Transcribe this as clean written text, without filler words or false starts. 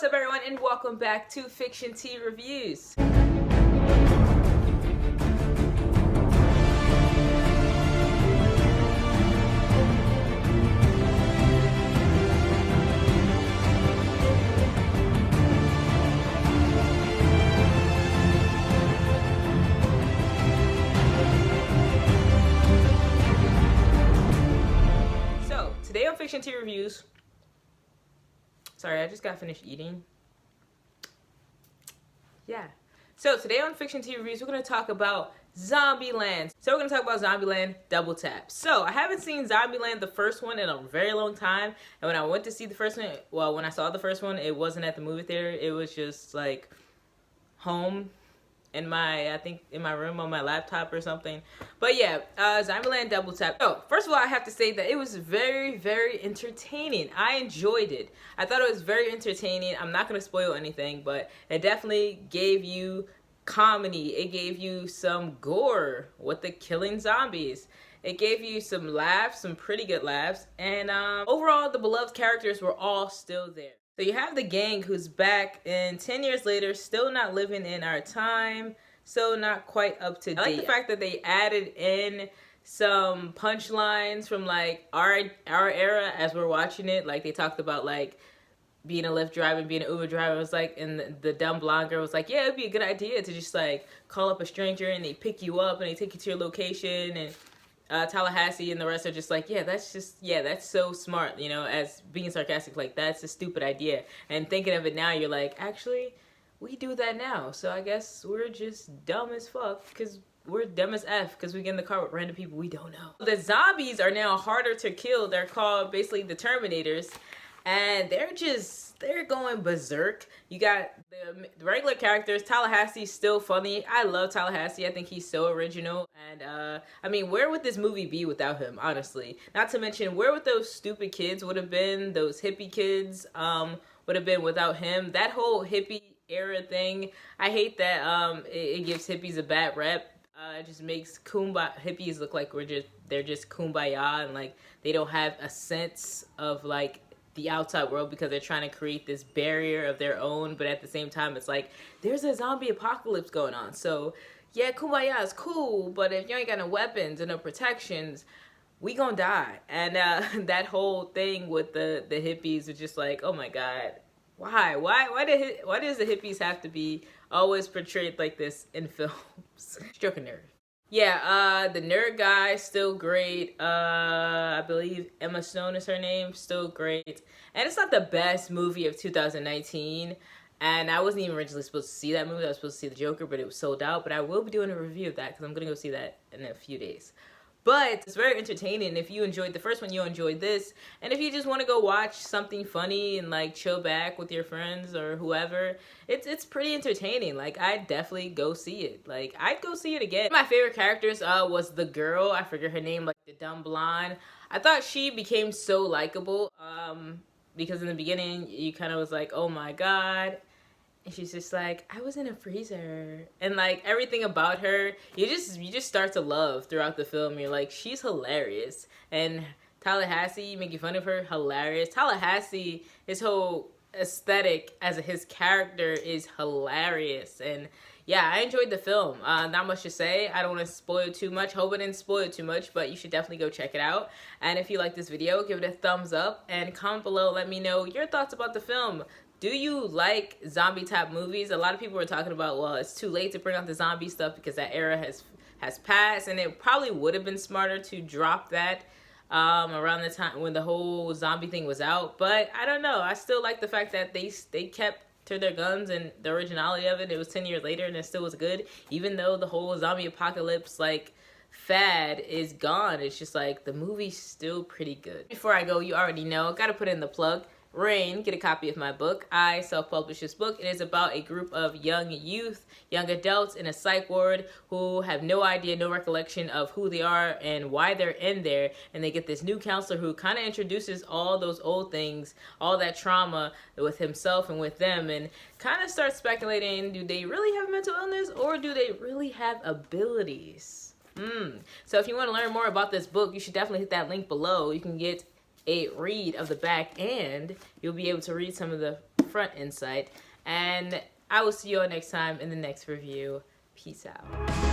What's up, everyone, and welcome back to Fiction Tea Reviews. So, today on Fiction Tea Reviews, sorry, I just got finished eating. Yeah. So today on Fiction Tea Reviews, we're going to talk about Zombieland. So we're going to talk about Zombieland Double Tap. So I haven't seen Zombieland, the first one, in a very long time. And when I went to see the first one, well, when I saw the first one, it wasn't at the movie theater. It was just like home in my, I think in my room on my laptop or something. But yeah, Zombieland Double Tap. So first of all, I have to say that it was very, very entertaining. I enjoyed it. I thought it was very entertaining. I'm not going to spoil anything, but it definitely gave you comedy. It gave you some gore with the killing zombies. It gave you some laughs, some pretty good laughs. And overall, the beloved characters were all still there. So you have the gang who's back, and 10 years later, still not living in our time, so not quite up to date. I like the fact that they added in some punchlines from like our era as we're watching it. Like they talked about like being a Lyft driver, being an Uber driver. It was like, and the dumb blonde girl was like, yeah, it'd be a good idea to just like call up a stranger and they pick you up and they take you to your location. And Tallahassee and the rest are just like, yeah, that's so smart, you know, as being sarcastic, like that's a stupid idea. And thinking of it now, you're like, actually, we do that now. So I guess we're just dumb as fuck because we're dumb as F because we get in the car with random people we don't know. The zombies are now harder to kill. They're called basically the Terminators. And they're going berserk. You got the regular characters. Tallahassee's still funny. I love Tallahassee. I think he's so original. And I mean, where would this movie be without him, honestly? Not to mention, where would those stupid kids would have been? Those hippie kids would have been without him. That whole hippie era thing, I hate that it gives hippies a bad rep. It just makes hippies look like they're just kumbaya and like they don't have a sense of like the outside world because they're trying to create this barrier of their own, but at the same time it's like there's a zombie apocalypse going on. So yeah, kumbaya is cool, but if you ain't got no weapons and no protections, we gonna die. And that whole thing with the hippies was just like, oh my god, why does the hippies have to be always portrayed like this in films? Struck a nerve. Yeah, the nerd guy, still great. I believe Emmastone is her name, still great. And it's not the best movie of 2019. And I wasn't even originally supposed to see that movie. I was supposed to see The Joker, but it was sold out. But I will be doing a review of that because I'm going to go see that in a few days. But it's very entertaining. If you enjoyed the first one, you'll enjoy this. And if you just want to go watch something funny and like chill back with your friends or whoever, it's pretty entertaining. Like I'd definitely go see it. Like I'd go see it again. My favorite characters was the girl. I forget her name, like the dumb blonde. I thought she became so likable because in the beginning you kind of was like, oh my god. And she's just like, I was in a freezer. And like everything about her, you just start to love throughout the film. You're like, she's hilarious. And Tallahassee, making fun of her, hilarious. Tallahassee, his whole aesthetic as his character is hilarious. And yeah, I enjoyed the film. Not much to say. I don't want to spoil too much. Hope I didn't spoil too much, but you should definitely go check it out. And if you like this video, give it a thumbs up and comment below. Let me know your thoughts about the film. Do you like zombie type movies? A lot of people are talking about, well, it's too late to bring out the zombie stuff because that era has passed, and it probably would have been smarter to drop that around the time when the whole zombie thing was out. But I don't know. I still like the fact that they kept to their guns and the originality of it. It was 10 years later and it still was good, even though the whole zombie apocalypse like fad is gone. It's just like the movie's still pretty good. Before I go, you already know, gotta put in the plug. Rain, get a copy of my book. I self-published this book. It is about a group of young youth, young adults in a psych ward who have no idea, no recollection of who they are and why they're in there. And they get this new counselor who kind of introduces all those old things, all that trauma with himself and with them, and kind of starts speculating, do they really have mental illness or do they really have abilities? So if you want to learn more about this book, you should definitely hit that link below. You can get a read of the back and you'll be able to read some of the front inside. And I will see you all next time in the next review. Peace out.